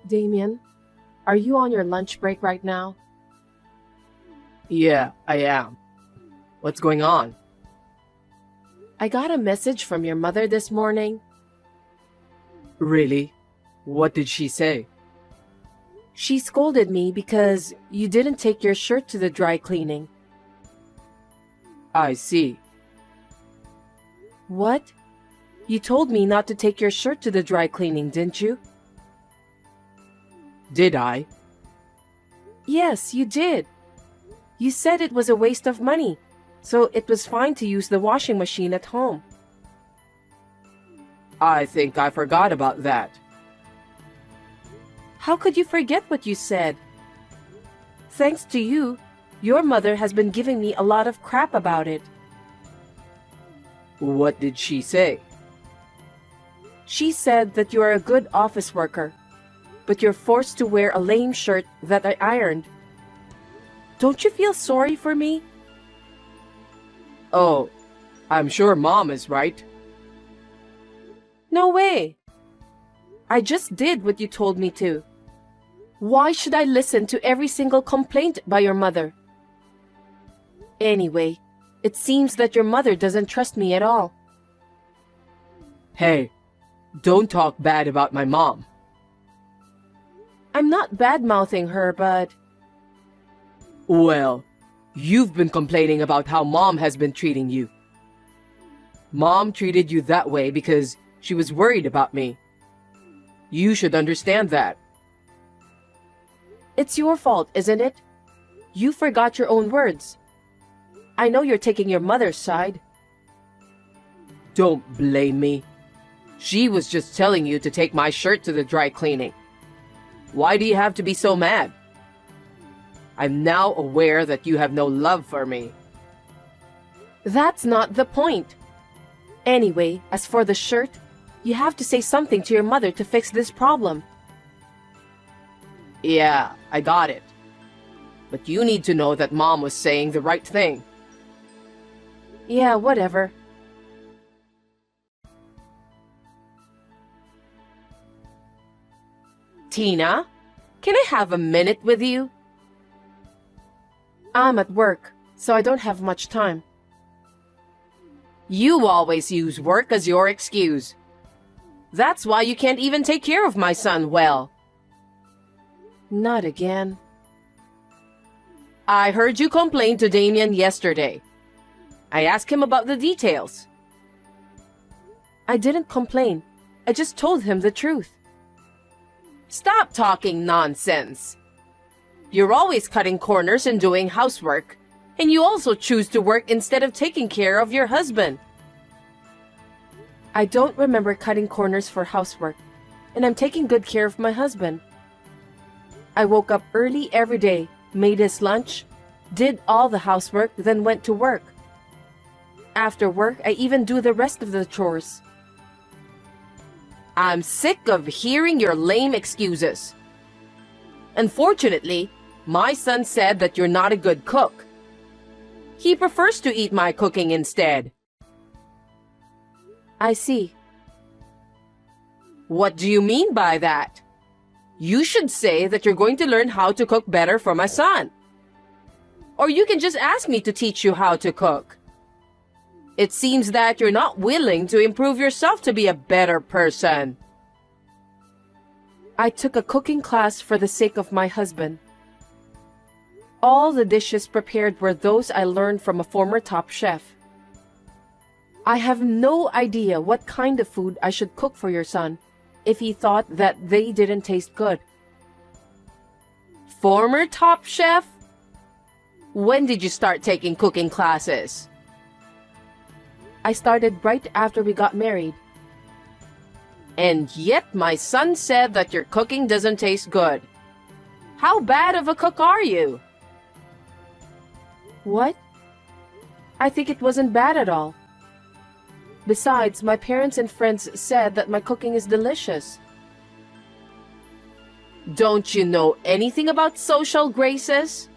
Damien, are you on your lunch break right now? Yeah, I am. What's going on? I got a message from your mother this morning. Really? What did she say? She scolded me because you didn't take your shirt to the dry cleaning. I see. What? You told me not to take your shirt to the dry cleaning, didn't you? Did I? Yes, you did. You said it was a waste of money, so it was fine to use the washing machine at home. I think I forgot about that. How could you forget what you said? Thanks to you, your mother has been giving me a lot of crap about it. What did she say? She said that you are a good office worker, but you're forced to wear a lame shirt that I ironed. Don't you feel sorry for me? Oh, I'm sure Mom is right. No way. I just did what you told me to. Why should I listen to every single complaint by your mother? Anyway, it seems that your mother doesn't trust me at all. Hey, don't talk bad about my mom. I'm not bad-mouthing her, but... Well, you've been complaining about how Mom has been treating you. Mom treated you that way because she was worried about me. You should understand that. It's your fault, isn't it? You forgot your own words. I know you're taking your mother's side. Don't blame me. She was just telling you to take my shirt to the dry cleaning. Why do you have to be so mad? I'm now aware that you have no love for me. That's not the point. Anyway, as for the shirt, you have to say something to your mother to fix this problem. Yeah, I got it. But you need to know that Mom was saying the right thing. Yeah, whatever. Tina, can I have a minute with you? I'm at work, so I don't have much time. You always use work as your excuse. That's why you can't even take care of my son well. Not again. I heard you complain to Damien yesterday. I asked him about the details. I didn't complain. I just told him the truth. Stop talking nonsense. You're always cutting corners and doing housework, and you also choose to work instead of taking care of your husband. I don't remember cutting corners for housework, and I'm taking good care of my husband. I woke up early every day, made his lunch, did all the housework, then went to work. After work, I even do the rest of the chores. I'm sick of hearing your lame excuses. Unfortunately, my son said that you're not a good cook. He prefers to eat my cooking instead. I see. What do you mean by that? You should say that you're going to learn how to cook better for my son. Or you can just ask me to teach you how to cook. It seems that you're not willing to improve yourself to be a better person. I took a cooking class for the sake of my husband. All the dishes prepared were those I learned from a former top chef. I have no idea what kind of food I should cook for your son if he thought that they didn't taste good. Former top chef? When did you start taking cooking classes? I started right after we got married. And yet my son said that your cooking doesn't taste good. How bad of a cook are you? What? I think it wasn't bad at all. Besides, my parents and friends said that my cooking is delicious. Don't you know anything about social graces?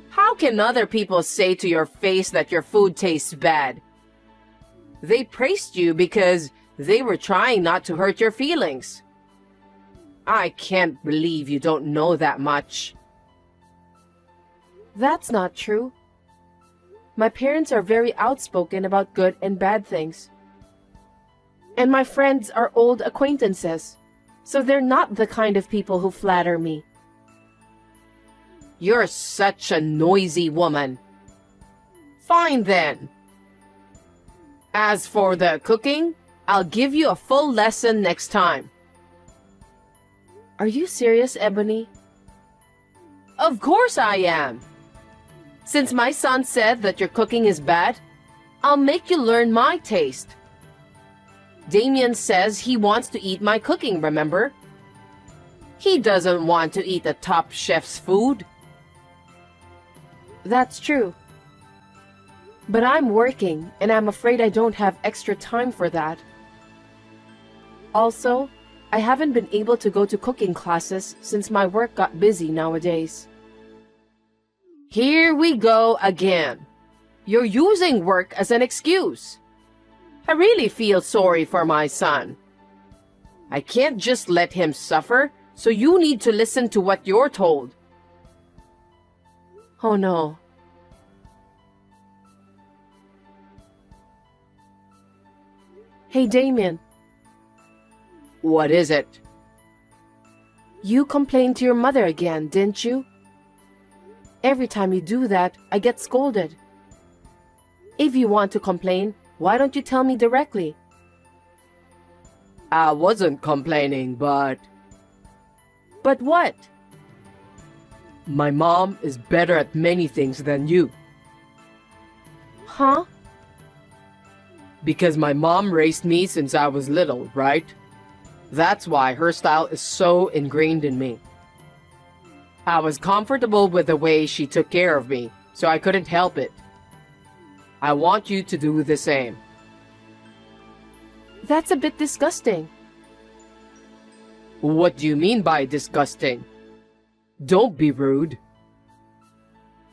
How can other people say to your face that your food tastes bad? They praised you because they were trying not to hurt your feelings. I can't believe you don't know that much. That's not true. My parents are very outspoken about good and bad things. And my friends are old acquaintances, so they're not the kind of people who flatter me. You're such a noisy woman. Fine then. As for the cooking, I'll give you a full lesson next time. Are you serious, Ebony? Of course I am. Since my son said that your cooking is bad, I'll make you learn my taste. Damien says he wants to eat my cooking, remember? He doesn't want to eat the top chef's food. That's true. But I'm working, and I'm afraid I don't have extra time for that. Also, I haven't been able to go to cooking classes since my work got busy nowadays. Here we go again. You're using work as an excuse. I really feel sorry for my son. I can't just let him suffer, so you need to listen to what you're told. Oh no. Hey, Damien. What is it? You complained to your mother again, didn't you? Every time you do that, I get scolded. If you want to complain, why don't you tell me directly? I wasn't complaining, but... But what? My mom is better at many things than you. Huh? Because my mom raised me since I was little, right? That's why her style is so ingrained in me. I was comfortable with the way she took care of me, so I couldn't help it. I want you to do the same. That's a bit disgusting. What do you mean by disgusting? Don't be rude.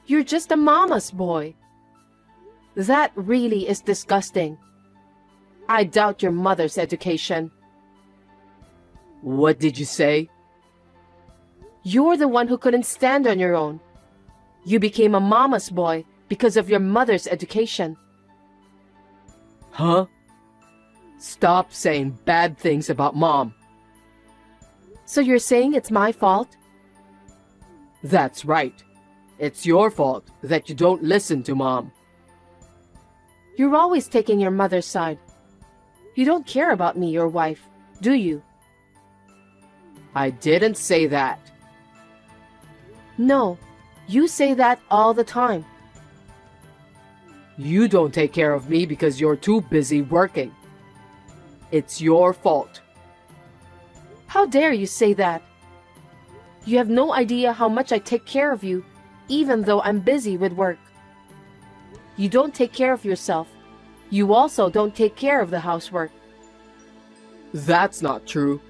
You're just a mama's boy. That really is disgusting. I doubt your mother's education. What did you say? You're the one who couldn't stand on your own. You became a mama's boy because of your mother's education. Huh? Stop saying bad things about mom. So you're saying it's my fault? That's right. It's your fault that you don't listen to mom. You're always taking your mother's side. You don't care about me, your wife, do you? I didn't say that. No, you say that all the time. You don't take care of me because you're too busy working. It's your fault. How dare you say that? You have no idea how much I take care of you, even though I'm busy with work. You don't take care of yourself. You also don't take care of the housework. That's not true.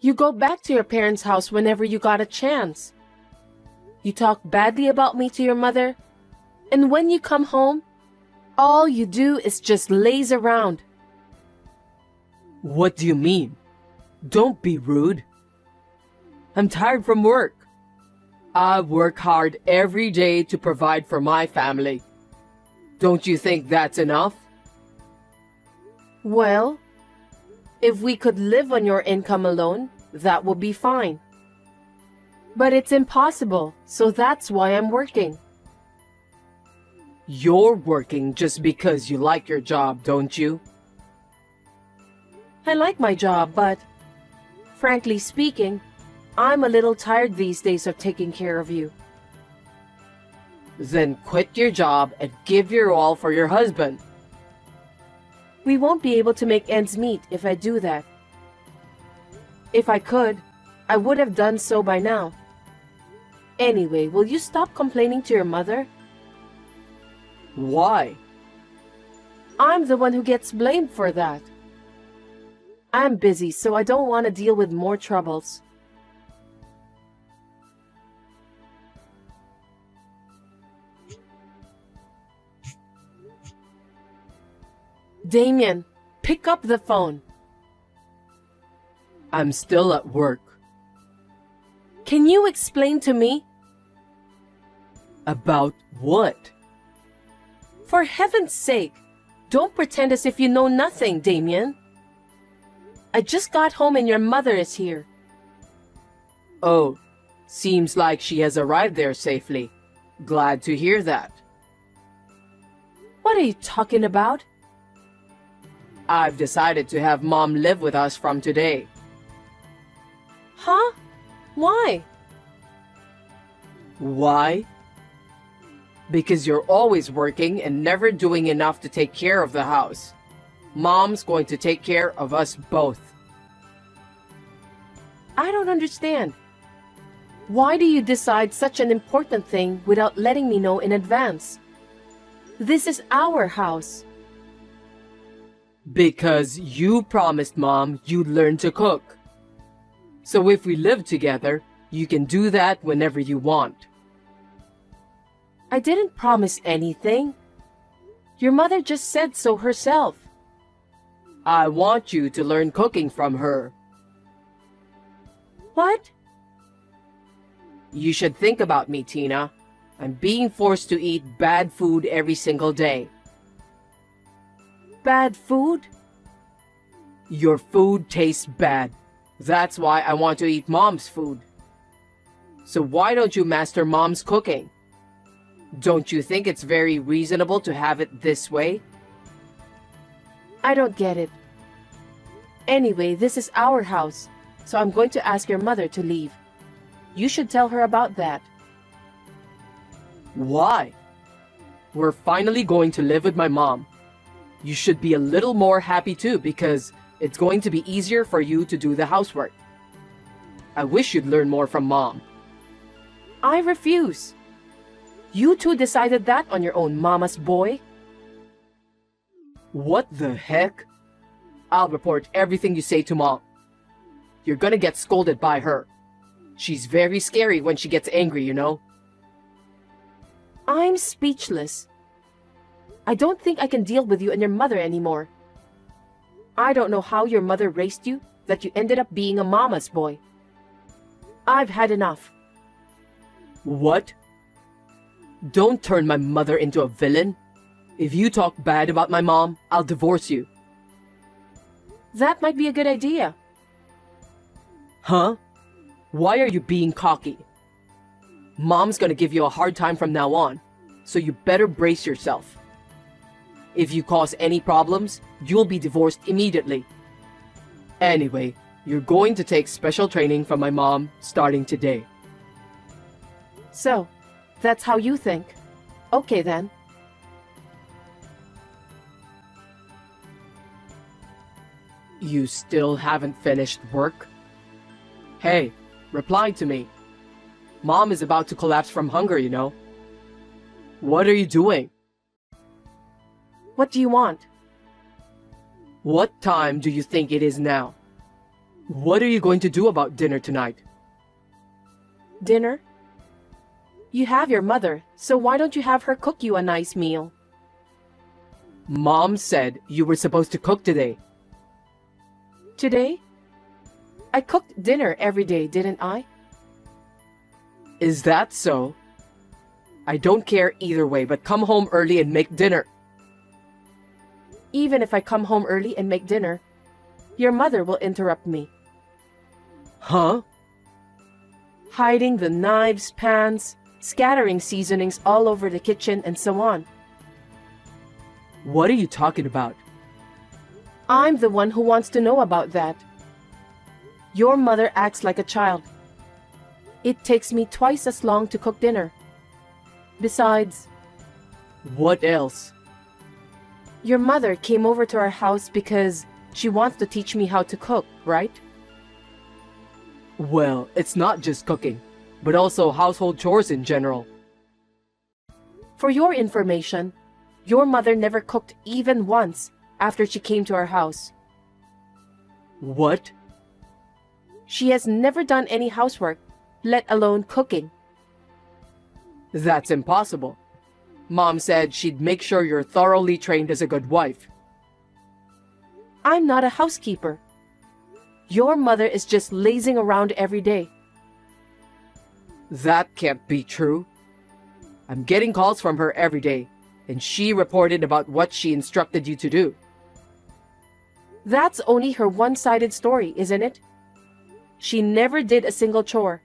You go back to your parents' house whenever you got a chance. You talk badly about me to your mother, and when you come home, all you do is just laze around. What do you mean? Don't be rude. I'm tired from work. I work hard every day to provide for my family. Don't you think that's enough? Well, if we could live on your income alone, that would be fine. But it's impossible, so that's why I'm working. You're working just because you like your job, don't you? I like my job, but frankly speaking, I'm a little tired these days of taking care of you. Then quit your job and give your all for your husband. We won't be able to make ends meet if I do that. If I could, I would have done so by now. Anyway, will you stop complaining to your mother? Why? I'm the one who gets blamed for that. I'm busy, so I don't want to deal with more troubles. Damien, pick up the phone. I'm still at work. Can you explain to me? About what? For heaven's sake, don't pretend as if you know nothing, Damien. I just got home and your mother is here. Oh, seems like she has arrived there safely. Glad to hear that. What are you talking about? I've decided to have Mom live with us from today. Huh? Why? Why? Because you're always working and never doing enough to take care of the house. Mom's going to take care of us both. I don't understand. Why do you decide such an important thing without letting me know in advance? This is our house. Because you promised Mom you'd learn to cook. So if we live together, you can do that whenever you want. I didn't promise anything. Your mother just said so herself. I want you to learn cooking from her. What? You should think about me, Tina. I'm being forced to eat bad food every single day. Bad food? Your food tastes bad. That's why I want to eat Mom's food. So why don't you master Mom's cooking? Don't you think it's very reasonable to have it this way? I don't get it. Anyway, this is our house, so I'm going to ask your mother to leave. You should tell her about that. Why? We're finally going to live with my mom. You should be a little more happy too because it's going to be easier for you to do the housework. I wish you'd learn more from Mom. I refuse. You two decided that on your own, Mama's boy. What the heck? I'll report everything you say to Mom. You're gonna get scolded by her. She's very scary when she gets angry, you know. I'm speechless. I don't think I can deal with you and your mother anymore. I don't know how your mother raised you, that you ended up being a mama's boy. I've had enough. What? Don't turn my mother into a villain. If you talk bad about my mom, I'll divorce you. That might be a good idea. Huh? Why are you being cocky? Mom's gonna give you a hard time from now on, so you better brace yourself. If you cause any problems, you'll be divorced immediately. Anyway, you're going to take special training from my mom starting today. So, that's how you think. Okay then. You still haven't finished work? Hey, reply to me. Mom is about to collapse from hunger, you know. What are you doing? What do you want? What time do you think it is now? What are you going to do about dinner tonight? Dinner? You have your mother, so why don't you have her cook you a nice meal? Mom said you were supposed to cook today. Today? I cooked dinner every day, didn't I? Is that so? I don't care either way, but come home early and make dinner. Even if I come home early and make dinner, your mother will interrupt me. Huh? Hiding the knives, pans, scattering seasonings all over the kitchen, and so on. What are you talking about? I'm the one who wants to know about that. Your mother acts like a child. It takes me twice as long to cook dinner. Besides, What else? your mother came over to our house because she wants to teach me how to cook, right? Well, it's not just cooking, but also household chores in general. For your information, your mother never cooked even once after she came to our house. What? She has never done any housework, let alone cooking. That's impossible. Mom said she'd make sure you're thoroughly trained as a good wife. I'm not a housekeeper. Your mother is just lazing around every day. That can't be true. I'm getting calls from her every day, and she reported about what she instructed you to do. That's only her one-sided story, isn't it? She never did a single chore.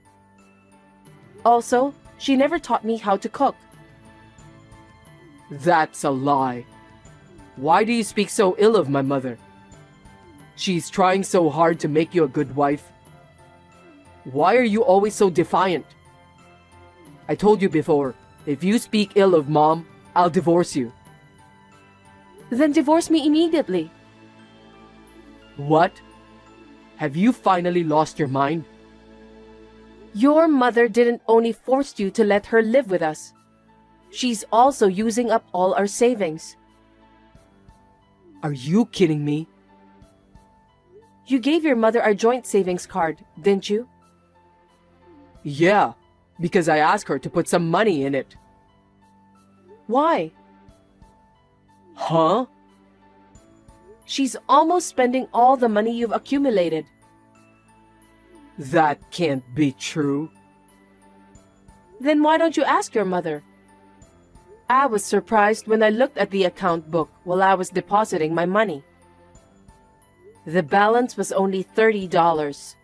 Also, she never taught me how to cook. That's a lie. Why do you speak so ill of my mother? She's trying so hard to make you a good wife. Why are you always so defiant? I told you before, if you speak ill of Mom, I'll divorce you. Then divorce me immediately. What? Have you finally lost your mind? Your mother didn't only force you to let her live with us. She's also using up all our savings. Are you kidding me? You gave your mother our joint savings card, didn't you? Yeah, because I asked her to put some money in it. Why? Huh? She's almost spending all the money you've accumulated. That can't be true. Then why don't you ask your mother? I was surprised when I looked at the account book while I was depositing my money. The balance was only $30.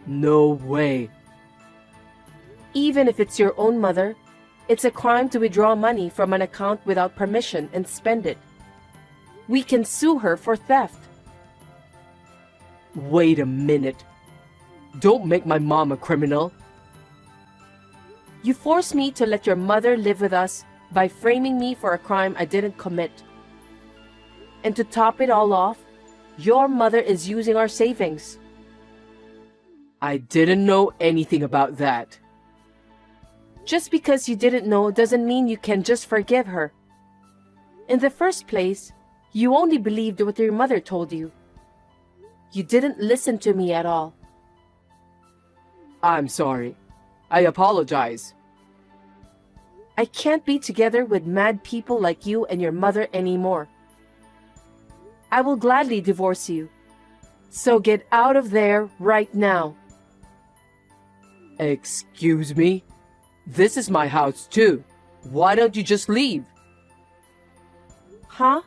No way. Even if it's your own mother, it's a crime to withdraw money from an account without permission and spend it. We can sue her for theft. Wait a minute. Don't make my mom a criminal. You forced me to let your mother live with us by framing me for a crime I didn't commit. And to top it all off, your mother is using our savings. I didn't know anything about that. Just because you didn't know doesn't mean you can just forgive her. In the first place, you only believed what your mother told you. You didn't listen to me at all. I'm sorry. I apologize. I can't be together with mad people like you and your mother anymore. I will gladly divorce you. So get out of there right now. Excuse me? This is my house too. Why don't you just leave? Huh?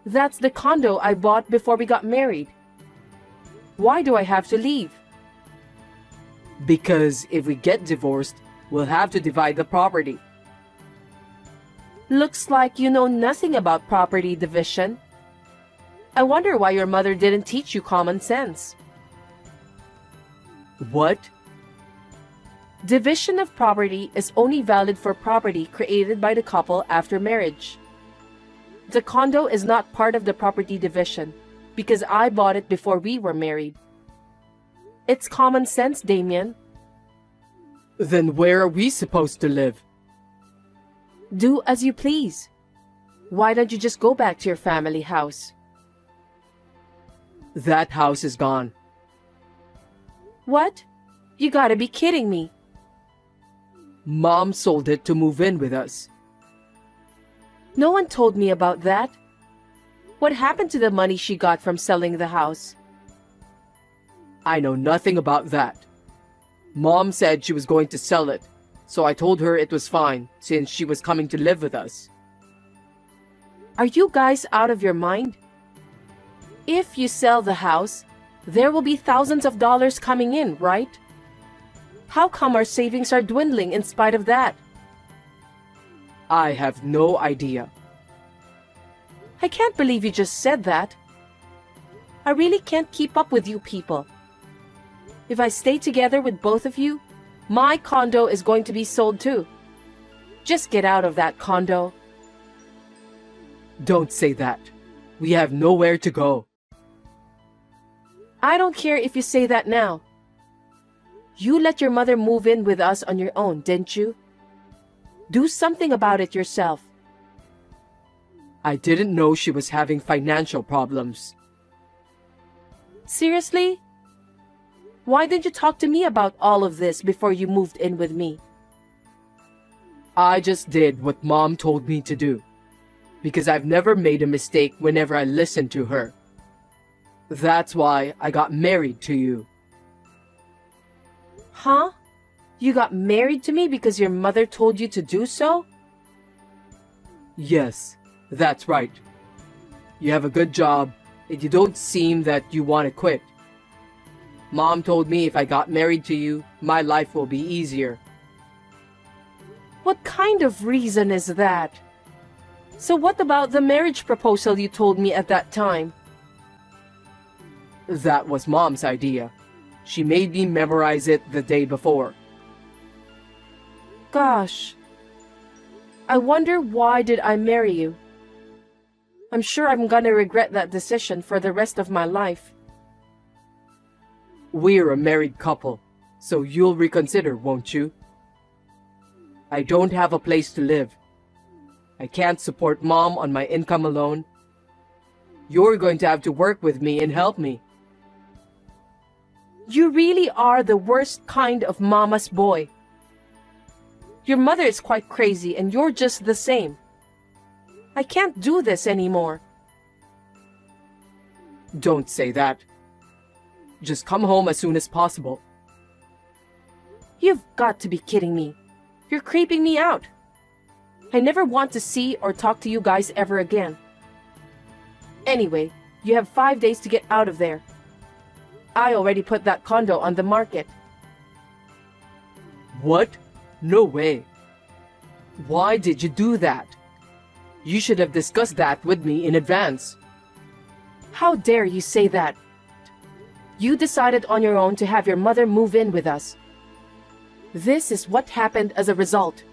That's the condo I bought before we got married. Why do I have to leave? Because if we get divorced, we'll have to divide the property. Looks like you know nothing about property division. I wonder why your mother didn't teach you common sense. What? Division of property is only valid for property created by the couple after marriage. The condo is not part of the property division because I bought it before we were married. It's common sense, Damien. Then where are we supposed to live? Do as you please. Why don't you just go back to your family house? That house is gone. What? You gotta be kidding me. Mom sold it to move in with us. No one told me about that. What happened to the money she got from selling the house? I know nothing about that. Mom said she was going to sell it, so I told her it was fine since she was coming to live with us. Are you guys out of your mind? If you sell the house, there will be thousands of dollars coming in, right? How come our savings are dwindling in spite of that? I have no idea. I can't believe you just said that. I really can't keep up with you people. If I stay together with both of you, my condo is going to be sold too. Just get out of that condo. Don't say that. We have nowhere to go. I don't care if you say that now. You let your mother move in with us on your own, didn't you? Do something about it yourself. I didn't know she was having financial problems. Seriously? Why didn't you talk to me about all of this before you moved in with me? I just did what Mom told me to do, because I've never made a mistake whenever I listened to her. That's why I got married to you. Huh? You got married to me because your mother told you to do so? Yes, that's right. You have a good job, and you don't seem that you want to quit. Mom told me if I got married to you, my life will be easier. What kind of reason is that? So what about the marriage proposal you told me at that time? That was Mom's idea. She made me memorize it the day before. Gosh. I wonder why did I marry you? I'm sure I'm gonna regret that decision for the rest of my life. We're a married couple, so you'll reconsider, won't you? I don't have a place to live. I can't support Mom on my income alone. You're going to have to work with me and help me. You really are the worst kind of mama's boy. Your mother is quite crazy and you're just the same. I can't do this anymore. Don't say that. Just come home as soon as possible. You've got to be kidding me. You're creeping me out. I never want to see or talk to you guys ever again. Anyway, you have 5 days to get out of there. I already put that condo on the market. What? No way. Why did you do that? You should have discussed that with me in advance. How dare you say that? You decided on your own to have your mother move in with us. This is what happened as a result.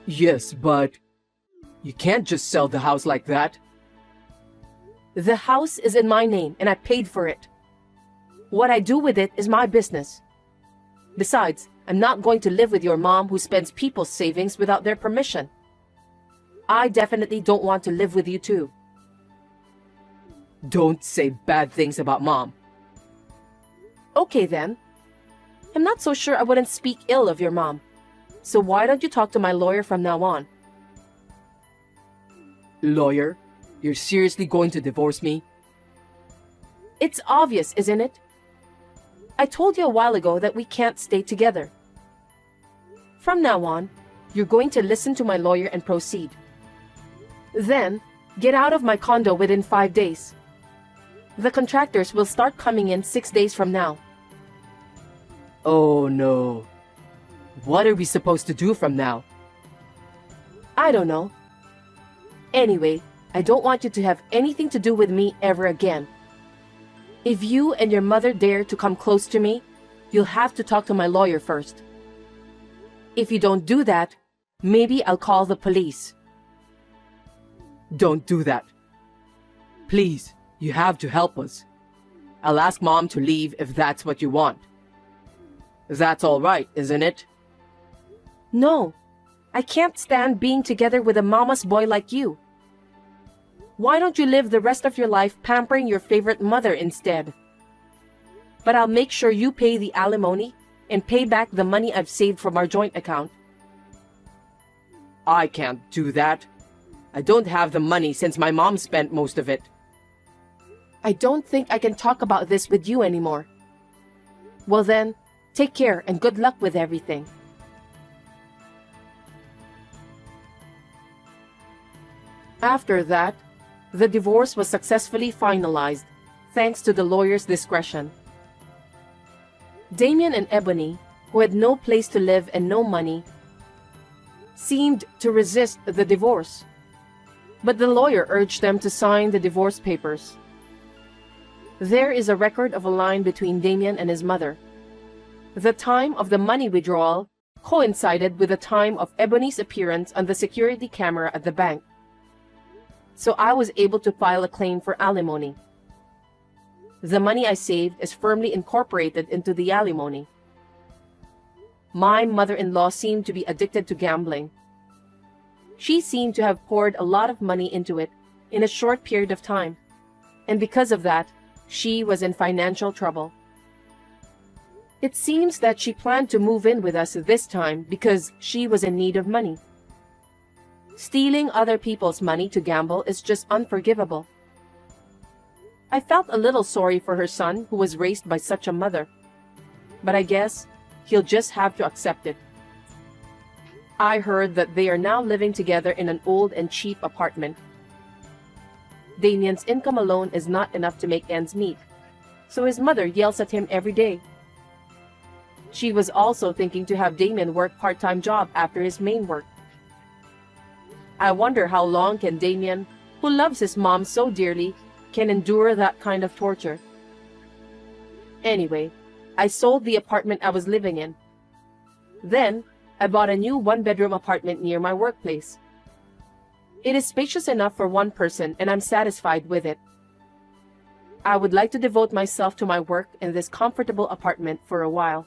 Yes, but you can't just sell the house like that. The house is in my name and I paid for it. What I do with it is my business. Besides, I'm not going to live with your mom who spends people's savings without their permission. I definitely don't want to live with you too. Don't say bad things about Mom. Okay then. I'm not so sure I wouldn't speak ill of your mom. So why don't you talk to my lawyer from now on? Lawyer? You're seriously going to divorce me? It's obvious, isn't it? I told you a while ago that we can't stay together. From now on, you're going to listen to my lawyer and proceed. Then, get out of my condo within 5 days. The contractors will start coming in 6 days from now. Oh no. What are we supposed to do from now? I don't know. Anyway, I don't want you to have anything to do with me ever again. If you and your mother dare to come close to me, you'll have to talk to my lawyer first. If you don't do that, maybe I'll call the police. Don't do that. Please, you have to help us. I'll ask Mom to leave if that's what you want. That's all right, isn't it? No, I can't stand being together with a mama's boy like you. Why don't you live the rest of your life pampering your favorite mother instead? But I'll make sure you pay the alimony and pay back the money I've saved from our joint account. I can't do that. I don't have the money since my mom spent most of it. I don't think I can talk about this with you anymore. Well then, take care and good luck with everything. After that, the divorce was successfully finalized, thanks to the lawyer's discretion. Damien and Ebony, who had no place to live and no money, seemed to resist the divorce. But the lawyer urged them to sign the divorce papers. There is a record of a line between Damien and his mother. The time of the money withdrawal coincided with the time of Ebony's appearance on the security camera at the bank. So I was able to file a claim for alimony. The money I saved is firmly incorporated into the alimony. My mother-in-law seemed to be addicted to gambling. She seemed to have poured a lot of money into it in a short period of time, and because of that, she was in financial trouble. It seems that she planned to move in with us this time because she was in need of money. Stealing other people's money to gamble is just unforgivable. I felt a little sorry for her son who was raised by such a mother. But I guess he'll just have to accept it. I heard that they are now living together in an old and cheap apartment. Damien's income alone is not enough to make ends meet, so his mother yells at him every day. She was also thinking to have Damien work part-time job after his main work. I wonder how long can Damien, who loves his mom so dearly, can endure that kind of torture. Anyway, I sold the apartment I was living in. Then, I bought a new one-bedroom apartment near my workplace. It is spacious enough for one person and I'm satisfied with it. I would like to devote myself to my work in this comfortable apartment for a while.